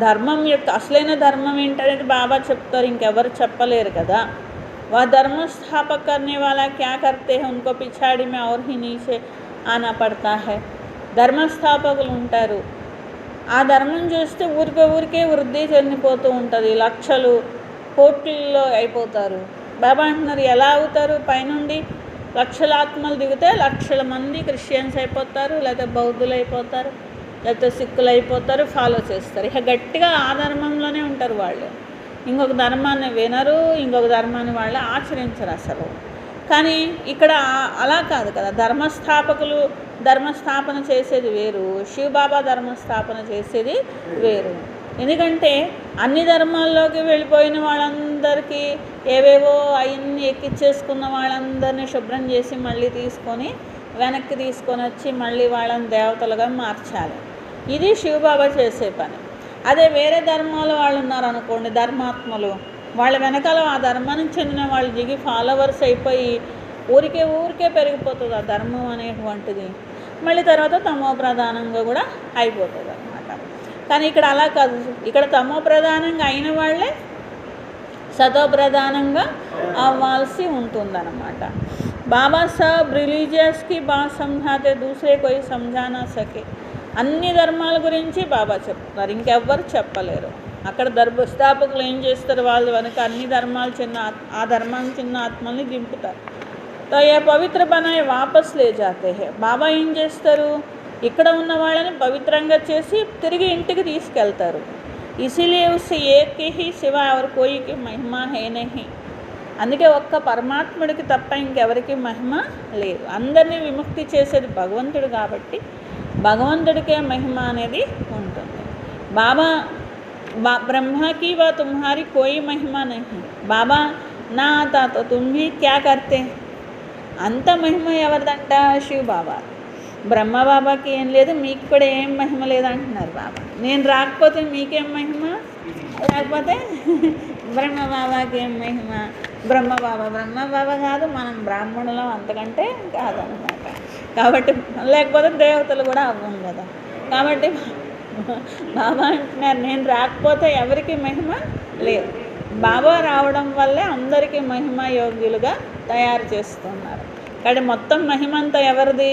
ధర్మం యొక్క అసలైన ధర్మం ఏంటనేది బాబా చెప్తారు, ఇంకెవరు చెప్పలేరు కదా. वह धर्म स्थापक करने वाला क्या करते हैं, उनको पिछाड़ी में और ही नीचे आना पड़ता है. ధర్మస్థాపకులు ఉంటారు. ఆ ధర్మం చూస్తే ఊరికే వృద్ధి చెందిపోతూ ఉంటుంది. లక్షలు కోట్లలో అయిపోతారు. బాబా అంటున్నారు ఎలా అవుతారు? పైనుండి లక్షల ఆత్మలు దిగితే లక్షల మంది క్రిస్టియన్స్ అయిపోతారు, లేకపోతే బౌద్ధులు అయిపోతారు, లేకపోతే సిక్కులు అయిపోతారు, ఫాలో చేస్తారు. ఇక గట్టిగా ఆ ధర్మంలోనే ఉంటారు వాళ్ళు. ఇంకొక ధర్మాన్ని వినరు, ఇంకొక ధర్మాన్ని వాళ్ళు ఆచరించరు అసలు. కానీ ఇక్కడ అలా కాదు కదా. ధర్మస్థాపకులు ధర్మస్థాపన చేసేది వేరు, శివబాబా ధర్మస్థాపన చేసేది వేరు. ఎందుకంటే అన్ని ధర్మాల్లోకి వెళ్ళిపోయిన వాళ్ళందరికీ ఏవేవో అవన్నీ ఎక్కిచ్చేసుకున్న వాళ్ళందరినీ శుభ్రం చేసి మళ్ళీ వెనక్కి తీసుకొని వచ్చి మళ్ళీ వాళ్ళని దేవతలుగా మార్చాలి. ఇది శివబాబా చేసే పని. అదే వేరే ధర్మాల వాళ్ళు ఉన్నారనుకోండి, ధర్మాత్మలు, వాళ్ళ వెనకాల ఆ ధర్మానికి చెందిన వాళ్ళు దిగి ఫాలోవర్స్ అయిపోయి ఊరికే పెరిగిపోతుంది ఆ ధర్మం అనేటువంటిది. మళ్ళీ తర్వాత తమో ప్రధానంగా కూడా అయిపోతుంది అన్నమాట. కానీ ఇక్కడ అలా కాదు. ఇక్కడ తమో ప్రధానంగా అయిన వాళ్ళే సతో ప్రధానంగా అవ్వాల్సి ఉంటుందన్నమాట. బాబా సాబ్ రిలీజియస్కి బాగా సమझाते, दूसरे कोई समझा ना सके. అన్ని ధర్మాల గురించి బాబా చెప్తున్నారు, ఇంకెవ్వరు చెప్పలేరు. అక్కడ ధర్మస్థాపకులు ఏం చేస్తారు? వాళ్ళు వెనక అన్ని ధర్మాలు ఆ ధర్మానికి చిన్న ఆత్మల్ని దింపుతారు. తో ఏ పవిత్ర బనాయి వాపస్ లే జాతే హే. బాబా ఏం చేస్తారు? ఇక్కడ ఉన్న వాళ్ళని పవిత్రంగా చేసి తిరిగి ఇంటికి తీసుకెళ్తారు. ఇసిలియే ఉస్ ఏక్ హీ సివా और कोई की महिमा है नहीं. అందుకే ఒక్క పరమాత్ముడికి తప్ప ఇంకెవరికి మహిమ లేదు. అందరినీ విముక్తి చేసేది భగవంతుడు కాబట్టి భగవంతుడికే మహిమ అనేది ఉంటుంది. బాబా బ్రహ్మకి వా తుమ్హారీ కోయి మహిమ నహీ. బాబా నా ఆతా తో తుమ్ భీ క్యా కర్తే. అంత మహిమ ఎవరిదంట? శివ బాబా. బ్రహ్మబాబాకి ఏం లేదు, మీకు కూడా ఏం మహిమ లేదంటున్నారు బాబా. నేను రాకపోతే మీకేం మహిమ, లేకపోతే బ్రహ్మబాబాకి ఏం మహిమ? బ్రహ్మబాబా కాదు, మనం బ్రాహ్మణులం, అంతకంటే కాదనమాట. కాబట్టి లేకపోతే దేవతలు కూడా అవ్వం కదా. కాబట్టి బాబా అంటున్నారు నేను రాకపోతే ఎవరికి మహిమ లేదు. బాబా రావడం వల్లే అందరికీ మహిమ యోగ్యులుగా తయారు చేస్తున్నారు. కానీ మొత్తం మహిమంతా ఎవరిది?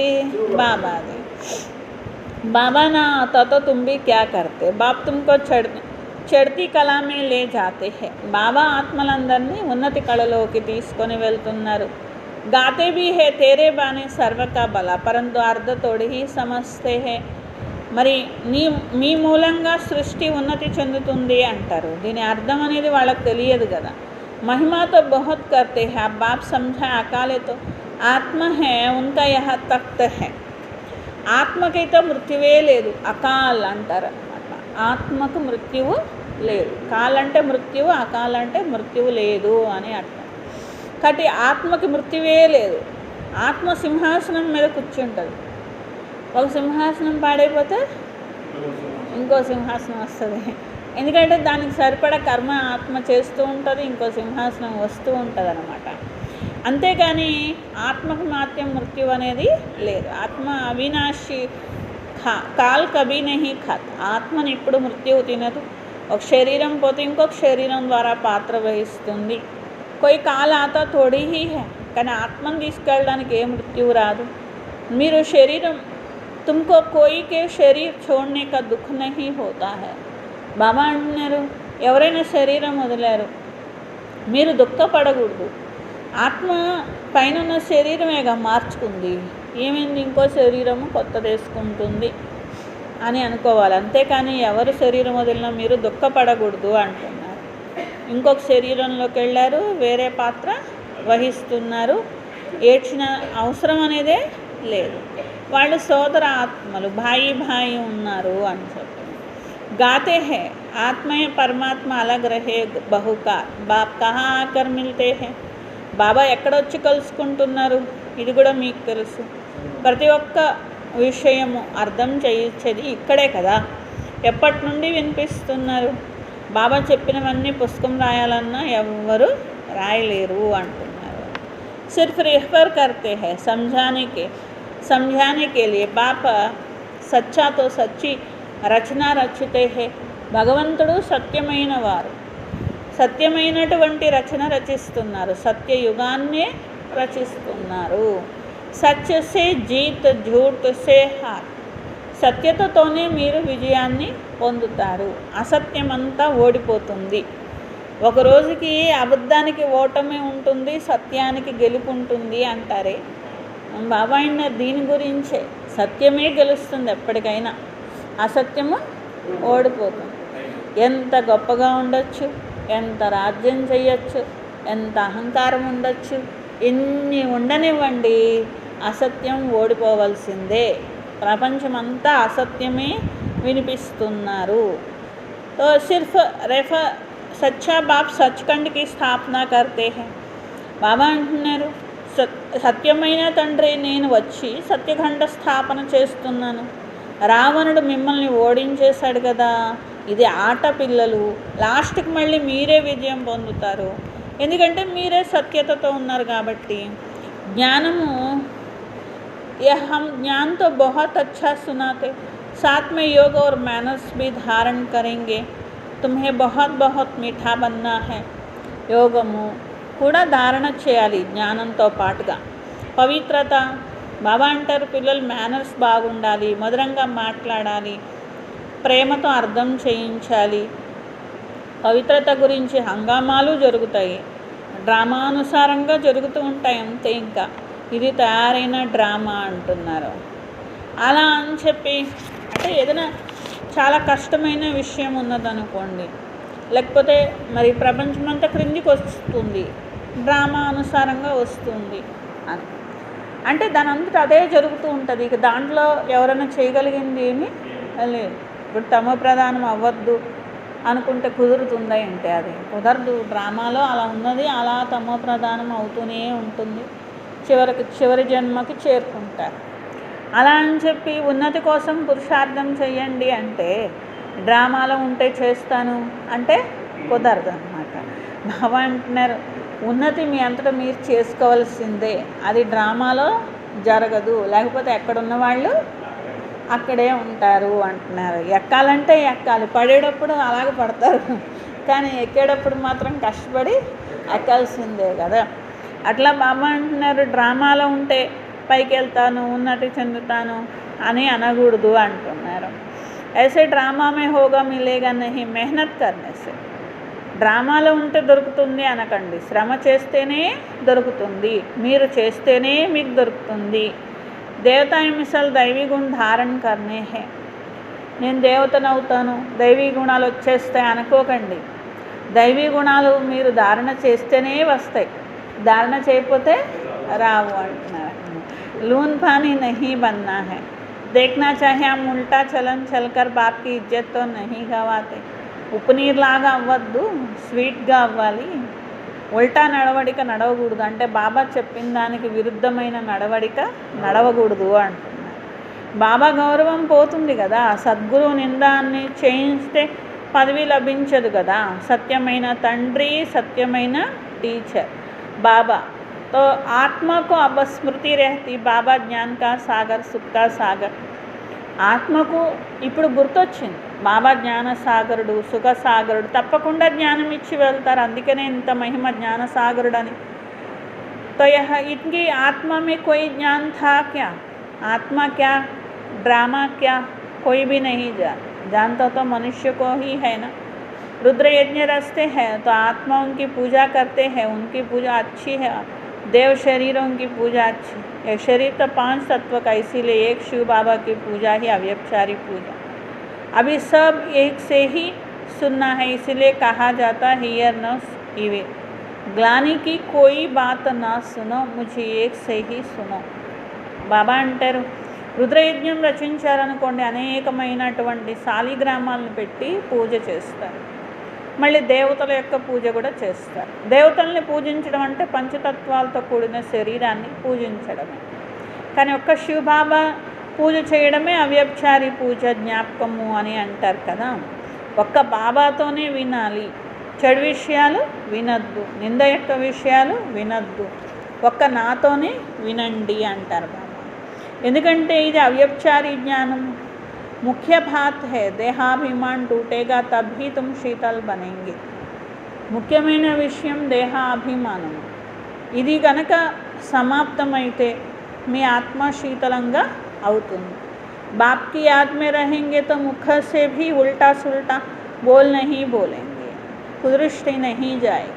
బాబాది. బాబా నా తో తుమ్ భీ క్యా కర్తే. బాప్ తుమ్కో చడ్తీ కళమే లే జాతే హే. బాబా ఆత్మలందరినీ ఉన్నతి కళలోకి తీసుకొని వెళ్తున్నారు. గాతే భీ హే తేరే బానే సర్వ కా బల, పరంతు అర్ధ తోడి హీ సమస్తే హే. మరి మీ మూలంగా సృష్టి ఉన్నతి చెందుతుంది అంటారు. దీని అర్థం అనేది వాళ్ళకి తెలియదు కదా. महिमा तो बहुत करते हैं, अब बाप समझा अकाले तो आत्मा है उनका यह तख्त है. ఆత్మకైతే మృత్యువే లేదు, అకాల్ అంటారు అన్నమాట. ఆత్మకు మృత్యువు లేదు. కాల్ అంటే మృత్యువు, అకాల్ అంటే మృత్యువు లేదు అని అర్థం. కాబట్టి ఆత్మకి మృత్యువే లేదు. ఆత్మ సింహాసనం మీద కూర్చుంటుంది. ఒక సింహాసనం పాడైపోతే ఇంకో సింహాసనం వస్తుంది. ఎందుకంటే దానికి సరిపడా కర్మ ఆత్మ చేస్తూ ఉంటుంది, ఇంకో సింహాసనం వస్తూ ఉంటుంది అన్నమాట. అంతేకాని ఆత్మకు మాత్రం మృత్యు అనేది లేదు. ఆత్మ అవినాశి, కాల్ కభీ నహీ ఖాత్. ఆత్మని ఇప్పుడు మృత్యువు తినదు. ఒక శరీరం పోతే ఇంకొక శరీరం ద్వారా పాత్ర వహిస్తుంది. कोई काल आता थोड़ी ही है, కానీ ఆత్మను తీసుకెళ్ళడానికి ఏ మృత్యువు రాదు. మీరు శరీరం तुमको कोई के शरीर छोड़ने का दुख नहीं होता है. బాబా అంటున్నారు, ఎవరైనా శరీరం వదిలారు మీరు దుఃఖపడకూడదు. ఆత్మ పైన ఉన్న శరీరమేగా మార్చుకుంది, ఏమైంది ఇంకో శరీరము కొత్తది వేసుకుంటుంది అని అనుకోవాలి. అంతేకాని ఎవరు శరీరం వదిలినా మీరు దుఃఖపడకూడదు అంటున్నారు. ఇంకొక శరీరంలోకి వెళ్ళారు, వేరే పాత్ర వహిస్తున్నారు, ఏడ్చిన అవసరం అనేదే లేదు. వాళ్ళు సోదర ఆత్మలు, భాయి భాయి ఉన్నారు అని చెప్పి गाते हैं. आत्मा परमात्मा अलग रहे बहुकार. बाप कहाँ आकर मिलते हैं. బాబా ఎక్కడొచ్చి కలుసుకుంటున్నారు ఇది కూడా మీకు తెలుసు. ప్రతి ఒక్క విషయము అర్థం చేయించేది ఇక్కడే కదా. ఎప్పటి నుండి వినిపిస్తున్నారు. బాబా చెప్పినవన్నీ పుస్తకం రాయాలన్నా ఎవ్వరు రాయలేరు అంటున్నారు. సిర్ఫ్ రెఫర్ करते हैं समझाने के लिए. बाप सच्चा तो सच्ची రచన రచితే హే. భగవంతుడు సత్యమైన వారు, సత్యమైనటువంటి రచన రచిస్తున్నారు, సత్యయుగాన్నే రచిస్తున్నారు. సత్య సే జీత్, ఝూట్ సే హార్. సత్యతతోనే మీరు విజయాన్ని పొందుతారు, అసత్యమంతా ఓడిపోతుంది. ఒక రోజుకి అబద్ధానికి ఓటమి ఉంటుంది, సత్యానికి గెలుపు ఉంటుంది అంటారే. బాబా అయిన దీని గురించే, సత్యమే గెలుస్తుంది ఎప్పటికైనా, అసత్యము ఓడిపోతుంది. ఎంత గొప్పగా ఉండొచ్చు, ఎంత రాజ్యం చేయొచ్చు, ఎంత అహంకారం ఉండొచ్చు, ఎన్ని ఉండనివ్వండి, అసత్యం ఓడిపోవలసిందే. ప్రపంచమంతా అసత్యమే వినిపిస్తున్నారు. తో సిర్ఫ్ సచ్చా బాప్ సచ్ఖండ్కి స్థాపన కర్తే హై. బాబా అంటున్నారు, సత్యమైన తండ్రి నేను వచ్చి సత్యఖండ స్థాపన చేస్తున్నాను. రావణుడు మిమ్మల్ని ఓడించేశాడు కదా, ఇది ఆట పిల్లలు, లాస్ట్కి మళ్ళీ మీరే విజయం పొందుతారు. ఎందుకంటే మీరే సత్యతతో ఉన్నారు కాబట్టి. జ్ఞానము हम ज्ञान तो बहुत अच्छा सुनाते, साथ में योग और मैनर्स भी धारण करेंगे. तुम्हें बहुत बहुत मीठा बनना है. యోగము కూడా ధారణ చేయాలి జ్ఞానంతో పాటుగా. పవిత్రత, బాబా అంటారు పిల్లలు మేనర్స్ బాగుండాలి, మధురంగా మాట్లాడాలి, ప్రేమతో అర్థం చేయించాలి. పవిత్రత గురించి హంగామాలు జరుగుతాయి, డ్రామానుసారంగా జరుగుతూ ఉంటాయి అంతే. ఇంకా ఇది తయారైన డ్రామా అంటున్నారు. అలా అని చెప్పి అంటే ఏదైనా చాలా కష్టమైన విషయం ఉన్నదనుకోండి, లేకపోతే మరి ప్రపంచమంతా క్రిందికి వస్తుంది, డ్రామా అనుసారంగా వస్తుంది అని అంటే దాని అంతటా అదే జరుగుతూ ఉంటుంది. ఇక దాంట్లో ఎవరైనా చేయగలిగింది ఏమీ లేదు. ఇప్పుడు తమో ప్రధానం అవ్వద్దు అనుకుంటే కుదురుతుందా అంటే అది కుదరదు. డ్రామాలో అలా ఉన్నది, అలా తమో ప్రధానం అవుతూనే ఉంటుంది, చివరి జన్మకి చేరుకుంటారు. అలా అని చెప్పి ఉన్నతి కోసం పురుషార్థం చెయ్యండి అంటే డ్రామాలో ఉంటే చేస్తాను అంటే కుదరదు అన్నమాట. బాబా అంటున్నారు, ఉన్నతి మీ అంతటా మీరు చేసుకోవాల్సిందే, అది డ్రామాలో జరగదు. లేకపోతే ఎక్కడున్న వాళ్ళు అక్కడే ఉంటారు అంటున్నారు. ఎక్కాలంటే ఎక్కాలి, పడేటప్పుడు అలాగే పడతారు, కానీ ఎక్కేటప్పుడు మాత్రం కష్టపడి ఎక్కాల్సిందే కదా. అట్లా బాబా అంటున్నారు, డ్రామాలో ఉంటే పైకి వెళ్తాను, ఉన్నతి చెందుతాను అని అనకూడదు అంటున్నారు. ऐसे ड्रामा में होगा मिलेगा नहीं, मेहनत करने से. డ్రామాలో ఉంటే దొరుకుతుంది అనకండి, శ్రమ చేస్తేనే దొరుకుతుంది, మీరు చేస్తేనే మీకు దొరుకుతుంది. దేవతా మిసల్ దైవీ గుణ ధారణ కర్నే హే. నేను దేవతనవుతాను, దైవీ గుణాలు వచ్చేస్తాయి అనుకోకండి. దైవీ గుణాలు మీరు ధారణ చేస్తేనే వస్తాయి, ధారణ చేయకపోతే రావు అంటున్నారు. లూన్ పానీ నహీ బన్నా హై. देखना चाहे हम उल्टा चलन चलकर बाप की इज्जत तो नहीं गवाते. ఉప్పు నీరులాగా అవ్వద్దు, స్వీట్గా అవ్వాలి. ఉల్టా నడవడిక నడవకూడదు, అంటే బాబా చెప్పిన దానికి విరుద్ధమైన నడవడిక నడవకూడదు అంటున్నారు. బాబా గౌరవం పోతుంది కదా, సద్గురు నిందాన్ని చేయిస్తే పదవి లభించదు కదా. సత్యమైన తండ్రి, సత్యమైన టీచర్ బాబా. तो आत्मा को अब स्मृति रहती, బాబా జ్ఞాన్ కా సాగర్, సుఖ్ కా సాగర్. ఆత్మకు ఇప్పుడు గుర్తొచ్చింది, బాబా జ్ఞాన సాగరుడు, సుఖ సాగరుడు, తప్పకుండా జ్ఞానం ఇచ్చి వెళ్తారు. అందుకనే ఇంత మహిమ జ్ఞాన సాగరుడు అని. तो यह इनकी आत्मा में कोई ज्ञान था क्या? आत्मा क्या, ड्रामा क्या, कोई भी नहीं जानता तो मनुष्य को ही है ना. रुद्र यज्ञ रचते हैं तो आत्मा उनकी पूजा करते हैं, उनकी पूजा अच्छी है. देव शरीरों की पूजा अच्छी. यह शरीर तो 5 तत्व का, इसीलिए एक शिव बाबा की पूजा ही अव्यभिचारी पूजा. अभी सब एक से ही सुनना है, इसीलिए कहा जाता है हियर न इवे. ग्लानी की कोई बात ना सुनो, मुझे एक से ही सुनो. బాబా అంటారు, రుద్రయజ్ఞం రచించారనుకోండి, అనేకమైనటువంటి శాలిగ్రామాలను పెట్టి పూజ చేస్తారు. మళ్ళీ దేవతల యొక్క పూజ కూడా చేస్తారు. దేవతల్ని పూజించడం అంటే పంచతత్వాలతో కూడిన శరీరాన్ని పూజించడమే. కానీ ఒక్క శివబాబా పూజ చేయడమే అవ్యభిచారి పూజ, జ్ఞాపకము అని అంటారు కదా. ఒక్క బాబాతోనే వినాలి, చెడు విషయాలు వినద్దు, నింద యొక్క విషయాలు వినద్దు, ఒక్క నాతోనే వినండి అంటారు బాబా. ఎందుకంటే ఇది అవ్యభిచారి జ్ఞానం. मुख्य बात है देहाभिमान टूटेगा तभी तुम शीतल बनेंगे. ముఖ్యమైన విషయం దేహాభిమానం. ఇది కనుక సమాప్తమైతే మీ ఆత్మ శీతలంగా అవుతుంది. बाप की याद में रहेंगे तो मुख से भी उल्टा सुल्टा बोल नहीं बोलेंगे, కుదృష్టి नहीं जाए.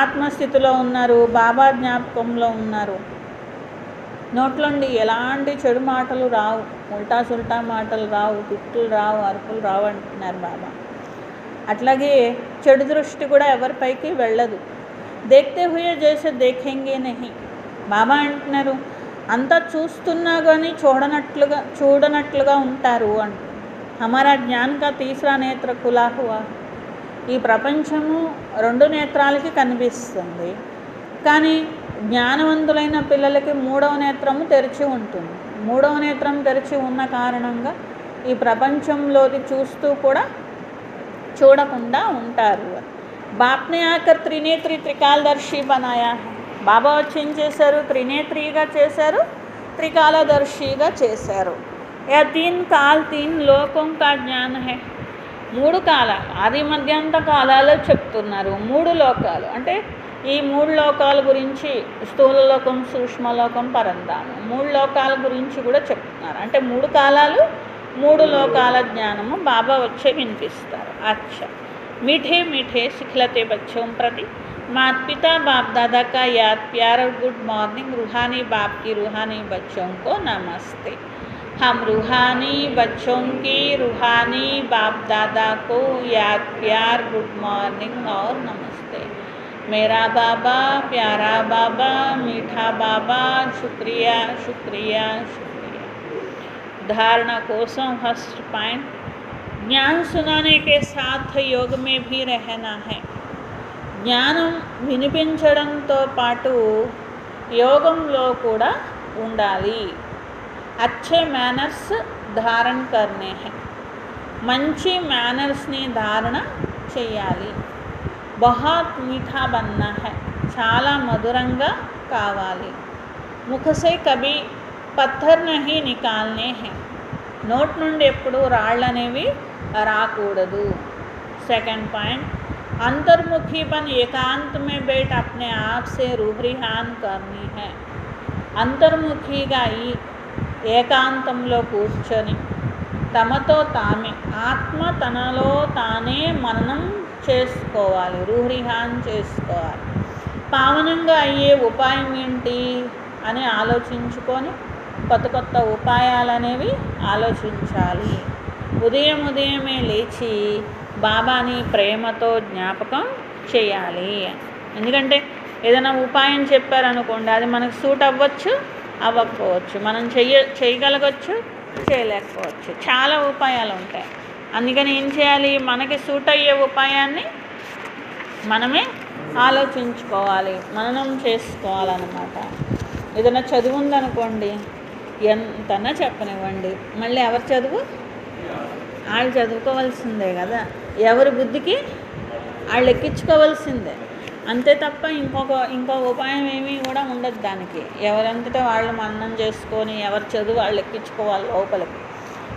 ఆత్మస్థితిలో ఉన్నారు, బాబా జ్ఞాపకంలో ఉన్నారు, నోట్లోండి ఎలాంటి చెడు మాటలు రావు, ఉల్టా సుల్టా మాటలు రావు, తిట్టులు రావు, అరుపులు రావు అంటున్నారు బాబా. అట్లాగే చెడు దృష్టి కూడా ఎవరిపైకి వెళ్ళదు. దేఖ్తే హుయే జైసే దేఖేంగే నహీ. బాబా అంటున్నారు, అంతా చూస్తున్నా కానీ చూడనట్లుగా ఉంటారు అంటున్నారు. హమారా జ్ఞాన్ కా తీసరా నేత్ర ఖులా హువా. ఈ ప్రపంచము 2 నేత్రాలకి కనిపిస్తుంది, కానీ జ్ఞానవంతులైన పిల్లలకి 3వ నేత్రము తెరిచి ఉంటుంది. 3వ నేత్రం తెరిచి ఉన్న కారణంగా ఈ ప్రపంచంలోకి చూస్తూ కూడా చూడకుండా ఉంటారు. బాప్నే ఆకర్ త్రినేత్రి త్రికాలదర్శి బనాయా. బాబా వచ్చి ఏం చేశారు? త్రినేత్రిగా చేశారు, త్రికాలదర్శిగా చేశారు. యా 3 కాల్ 3 లోకం కా జ్ఞాన హై. 3 కాలాలు, ఆది మధ్యాంత కాలాలు చెప్తున్నారు. 3 లోకాలు అంటే ఈ 3 లోకాల గురించి, స్థూల లోకం, సూక్ష్మలోకం, పరంధామం, 3 లోకాల గురించి కూడా చెప్తున్నారు. అంటే 3 కాలాలు, 3 లోకాల జ్ఞానము బాబా వచ్చే వినిపిస్తారు. అచ్చా मीठे मीठे सिखलते बच्चों प्रति माता पिता बाप दादा का याद प्यार और गुड मॉर्निंग. रूहानी बाप की रूहानी बच्चों को नमस्ते. हम रूहानी बच्चों की रूहानी बाप दादा को याद प्यार गुड मॉर्निंग और नमस्ते. मेरा बाबा, प्यारा बाबा, मीठा बाबा, शुक्रिया शुक्रिया शुक्रिया. धारणा कोसम फर्स्ट पॉइंट, ज्ञान सुनाने के साथ योग में भी रहना है. జ్ఞానం వినిపించడంతో పాటు యోగంలో కూడా ఉండాలి. अच्छे मैनर्स धारण करने हैं. మంచి మేనర్స్ని ధారణ చేయాలి. बहुत मीठा बनना है. చాలా మధురంగా కావాలి. मुख से कभी पत्थर नहीं निकालने हैं. నోట్ నుండి ఎప్పుడు రాళ్ళనేవి రాకూడదు. సెకండ్ పాయింట్, अंतर्मुखी बन एकांत में बैठ अपने आप से रूहरिहान करनी है. అంతర్ముఖిగా ఈ ఏకాంతంలో కూర్చొని తమతో తామే, ఆత్మ తనలో తానే మననం చేసుకోవాలి, రూహరిహాన్ చేసుకోవాలి. పావనంగా అయ్యే ఉపాయం ఏంటి అని ఆలోచించుకొని కొత్త కొత్త ఉపాయాలనేవి ఆలోచించాలి. ఉదయమే లేచి బాబాని ప్రేమతో జ్ఞాపకం చేయాలి. ఎందుకంటే ఏదైనా ఉపాయం చెప్పారనుకోండి, అది మనకు సూట్ అవ్వచ్చు, అవ్వకపోవచ్చు, మనం చేయగలగచ్చు, చేయలేకపోవచ్చు, చాలా ఉపాయాలు ఉంటాయి. అందుకని ఏం చేయాలి, మనకి సూట్ అయ్యే ఉపాయాన్ని మనమే ఆలోచించుకోవాలి, మననం చేసుకోవాలన్నమాట. ఏదైనా చదువు ఉందనుకోండి, ఎంతన్నా చెప్పనివ్వండి, మళ్ళీ ఎవరి చదువు వాళ్ళు చదువుకోవాల్సిందే కదా, ఎవరి బుద్ధికి వాళ్ళు ఎక్కించుకోవాల్సిందే, అంతే తప్ప ఇంకో ఉపాయం ఏమీ కూడా ఉండదు దానికి. ఎవరంతటా వాళ్ళు మననం చేసుకొని ఎవరి చదువు వాళ్ళు ఎక్కించుకోవాలి లోపలికి.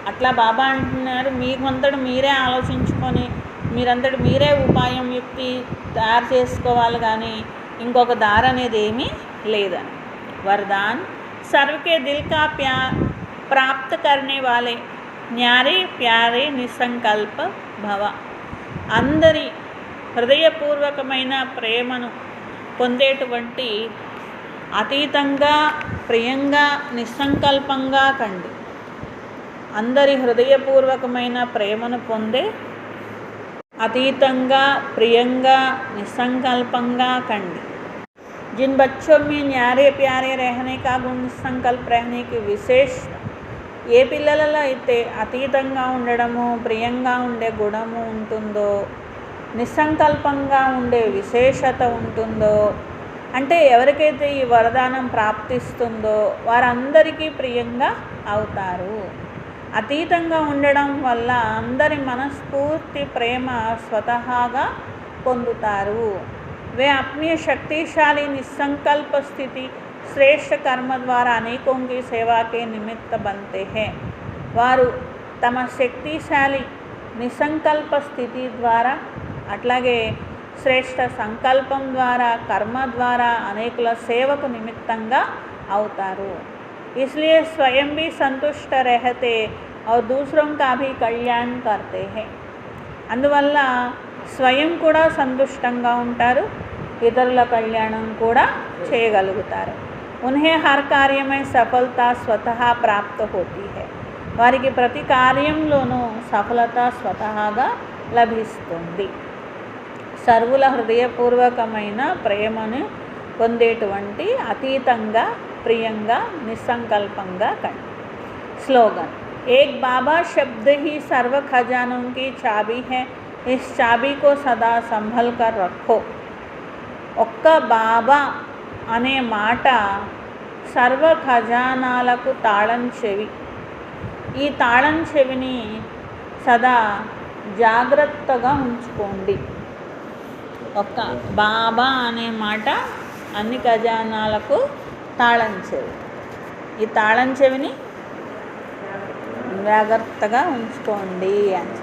అట్లా బాబా అంటున్నారు, మీకంతటి మీరే ఆలోచించుకొని మీరంతటి మీరే ఉపాయం యుక్తి తయారు చేసుకోవాలి, కానీ ఇంకొక దారి అనేది ఏమీ లేదని. వరదాన్ సర్వకే దిల్ కా ప్రాప్త కర్నే వాలే న్యారే ప్యారే నిసంకల్ప భవ. అందరి హృదయపూర్వకమైన ప్రేమను పొందేటువంటి అతీతంగా ప్రియంగా నిస్సంకల్పంగా కండి. అందరి హృదయపూర్వకమైన ప్రేమను పొందే అతీతంగా ప్రియంగా నిస్సంకల్పంగా కండి. जिन बच्चों में न्यारे प्यारे रहने का गुण निसंकल्प रहने की विशेषता, ఏ పిల్లలలో అయితే అతీతంగా ఉండడము ప్రియంగా ఉండే గుణము ఉంటుందో, నిస్సంకల్పంగా ఉండే విశేషత ఉంటుందో, అంటే ఎవరికైతే ఈ వరదానం ప్రాప్తిస్తుందో వారందరికీ ప్రియంగా అవుతారు. అతీతంగా ఉండడం వల్ల అందరి మనస్ఫూర్తి ప్రేమ స్వతహాగా పొందుతారు. वे अपनी शक्तिशाली निसंकल्प स्थिति श्रेष्ठ कर्म द्वारा अनेकों की सेवा के निमित्त बनते हैं. వారు తమ శక్తిశాలి నిసంకల్ప స్థితి ద్వారా అట్లాగే శ్రేష్ఠ సంకల్పం ద్వారా కర్మ ద్వారా అనేకుల సేవకు నిమిత్తంగా అవుతారు. इसलिए स्वयं भी संतुष्ट रहते और दूसरों का भी कल्याण करते हैं. అందువల్ల స్వయం కూడా సంతుష్టంగా ఉంటారు, ఇతరుల కళ్యాణం కూడా చేయగలుగుతారు. उन्हें हर कार्य में सफलता स्वतः प्राप्त होती है. వారికి ప్రతి కార్యంలోనూ సఫలత స్వతహాగా లభిస్తుంది. సర్వుల హృదయపూర్వకమైన ప్రేమను పొందేటువంటి అతీతంగా ప్రియంగా నిస్సంకల్పంగా కండి. స్లోగన్ एक बाबा शब्द ही सर्व खजानों की चाबी है, इस चाबी को सदा संभल कर रखो. ఒక్క బాబా అనే మాట సర్వ ఖజానాలకు తాళం చెవి. ఈ తాళం చెవిని సదా జాగ్రత్తగా ఉంచుకోండి. ఒక్క బాబా అనే మాట అన్ని ఖజానాలకు తాళం చెవి. ఈ తాళం చెవిని జాగ్రత్తగా ఉంచుకోండి అని